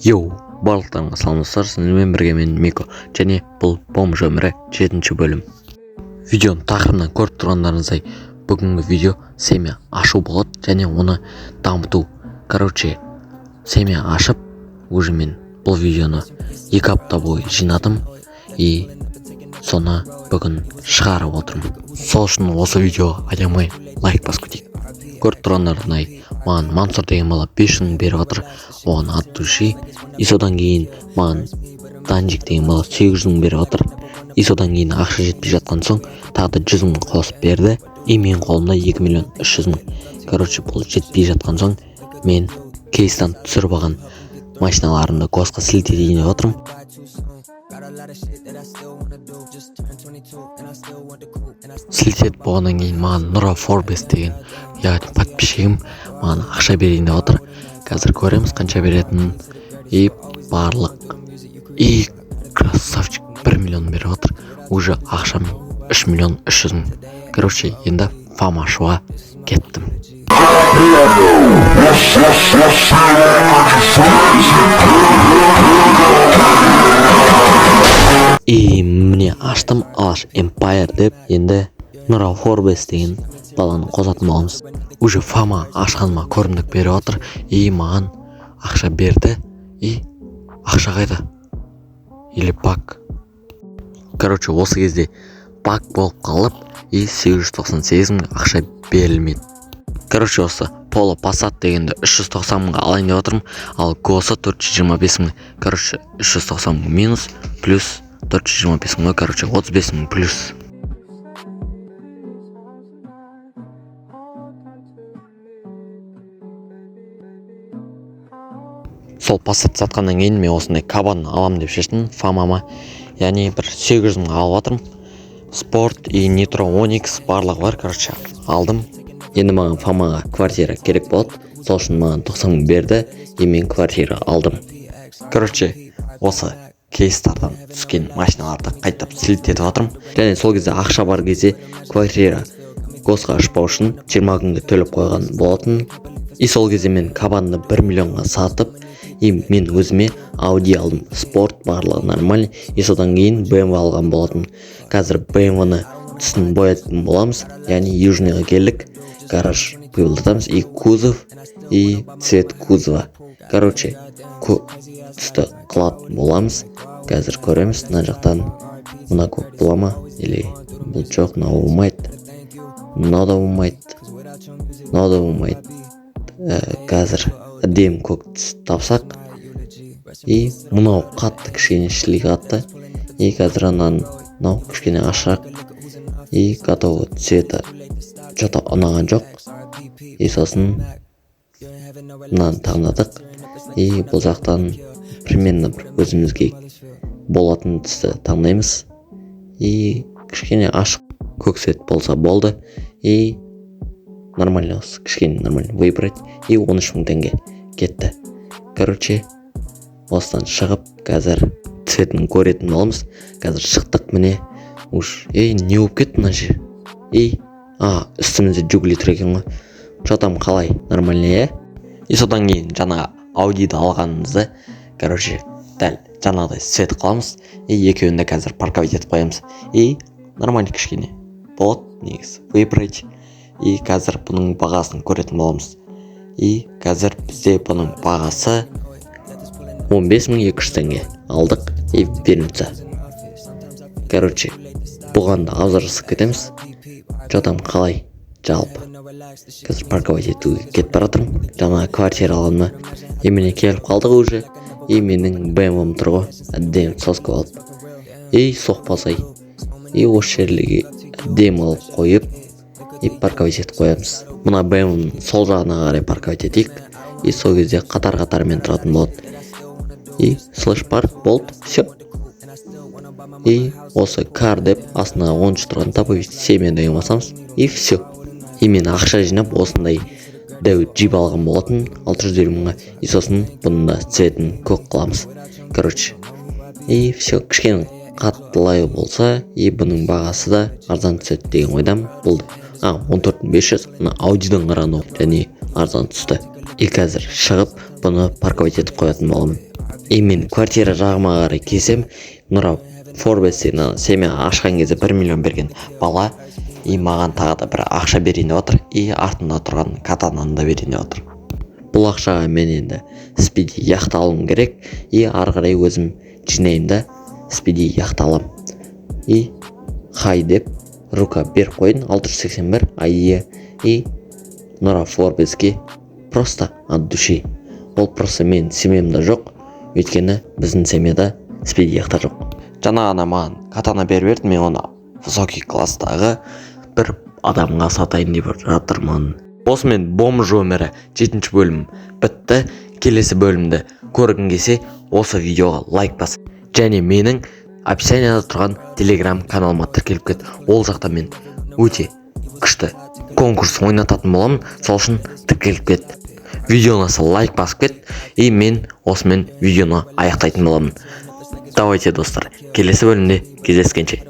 Йоу, барлықтарыңа саламатсыздар, сіздермен бірге мен Мико, және бұл бомж өмірі 7-ші бөлім. Видеоның тақырыбынан көріп тұрғандарыңыздай, бүгінгі видео семья ашу болады, және оны дамыту. Семья ашып, уже мен бұл видеоны 2 апта бойы жинадым, и соны бүгін шығарып отырмын. Сол үшін осы видеоға аямай лайк басып кетейік. Көріп тұрғандарыңыздай, маған Мансұр деген бала 500 мың беріп отыр, оған от души. И содан кейін маған Данжик деген бала 800 мың беріп отыр. И содан кейін ақша жетпей жатқан соң тағы да 100 мың қосып берді. И менің қолымда 2 миллион 300 мың. Бұл жетпей жатқан соң мен кейстан түсіріп алған машиналарымды госқа сілтейін деп отырмын. Сілтетіп болғаннан кейін маған Нұра Форбес деген подписчигім маған ақша берейін деп отыр. Қазір көреміз қанша беретінін. И барлық. И красавчик 1 миллион беріп отыр. Уже ақшам 3 миллион 300 мың. Енді фам ашуға кеттім. И міне аштым, алаш Empire деп, енді Нұра Форбес деген баланы қосатын боламыз. Уже фама ашқаныма көрімдік беріп отыр. И маған ақша берді. И ақша қайда? Или бак? Осы кезде бак болып қалып, и 898 мың ақша берілмеді. Осы Поло Passat дегенді 390 мыңға алайын деп отырмын, ал Госы 425 мың. 390 мың минус, плюс 425 мың, 35 мың плюс. Сол Passat сатқаннан кейін мен осындай кабан алам деп шештім фамама. Яғни бір 800 мың алып атырым. Спорт и Nitro Onyx барлығы бар, алдым. Енді маған фамаға квартира керек болады. Сол үшін маған 90 мың берді, и мен квартира алдым. Осы кейстардан түскен машиналарды қайтап сілтетіп атырым. Және сол кезде ақша бар кезде квартира госқа ашпау үшін 20 күнге төлеп қойған болатын. И сол кезде мен кабанды 1 миллионға сатып, и мен өзіме Audi алдым. Спорт барлығы нормальный. И содан кейін BMW алған болатын. Қазір BMW-ны түсін боятын боламыз. Яғни южныйға келдік. Гараж бұйылдатамыз. И кузов, и цвет кузова. Түсті қылатын боламыз. Қазір көреміз. Мына жақтан мына көп бола ма? Или бұл жоқ, мынау болмайды. Мынау да болмайды. Мынау да болмайды. Қазір әдем көк түс тапсақ. И мынау қатты кішкене шілей қатты. И қазір мынау кішкене ашық. И готовы цвета что-то ұнаған жоқ. И сосын мынаны таңдадық. И бұл жақтан примерно бір өзімізге болатын түсті таңдаймыз. И кішкене ашық көк цвет болса болды. И нормально осы, кішкене нормально выбрать. И 13 мың теңге кетті. Осыдан шығып, қазір цветін көретін боламыз. Қазір шықтық міне. Не болып кетті мына жер? Үстімізде жүгілі тұр екен ғой. Что-там қалай? Нормально, И содан кейін жаңа Ауdiді алғанымызды, дәл жаңағыдай цвет қыламыз. И екеуінде қазір парковать етіп қоямыз. И нормально кішкене болады, негізі выбрать. И қазір бұның бағасын көретін боламыз. И қазір бізде бұның бағасы 15.200 теңге алдық. И бермейді. Бұған да аузар жасып кетеміз. Что-там қалай жалпы. Қазір парковать етуге кетіп баратырмын. Жаңа квартира алғанына. И міне келіп қалдық уже. И менің BMW-м тұр ғой. Әдем соска алып. И соқпасай. И осы жерлерге әдем алып қойып, и парковать етіп қоямыз. Мына BMW-м сол жағына қарай парковать етейік. И сол кезде қатар-қатармен тұратын болады. И слэш парк болды. Все. И осы кар деп астына 13 тұрған тапы семья деген басамыз. И все. И мен ақша жинап осындай дәу джип алған болатын 650 мыңға. И сосын бұның да цветін көк қыламыз. И все. Кішкене қаттылай болса, и бұның бағасы да арзан түседі деген ойдам болды. 14.500. Мына Audидан қарағанда және арзан түсті. И қазір шығып бұны парковать етіп қоятын боламын. Мен квартира жағыма қарай келсем, Нұра Форбестен семья ашқан кезде 1 миллион берген бала маған тағы да бір ақша берейін деп отыр, артында тұрған катананы да берейін деп отыр. Бұл ақшаға мен енді спиди яхта алуым керек, ары қарай өзім жинаймын да спиди яхта алам. Хай деп рука беріп қойдым 681 Нұра Форбеске просто от души. Ол просто мен семьямда жоқ, өйткені біздің семьяда спиди яхта жоқ. Жаңа ғана маған катана беріп берді, мен оны высокий класстағы бір адамға сатайын деп жатырмын. Осымен бомж өмірі 7-ші бөлім бітті. Келесі бөлімді көргің келсе, осы видеоға лайк бас. Және менің описанияда тұрған телеграм каналыма тіркеліп кет. Ол жақта мен өте күшті конкурс ойнататын боламын, сол үшін тіркеліп кет. Видеоны лайк басып кет, мен осымен видеоны аяқтайтын боламын. Давайте, достар, келесі бөлімде кездескенше.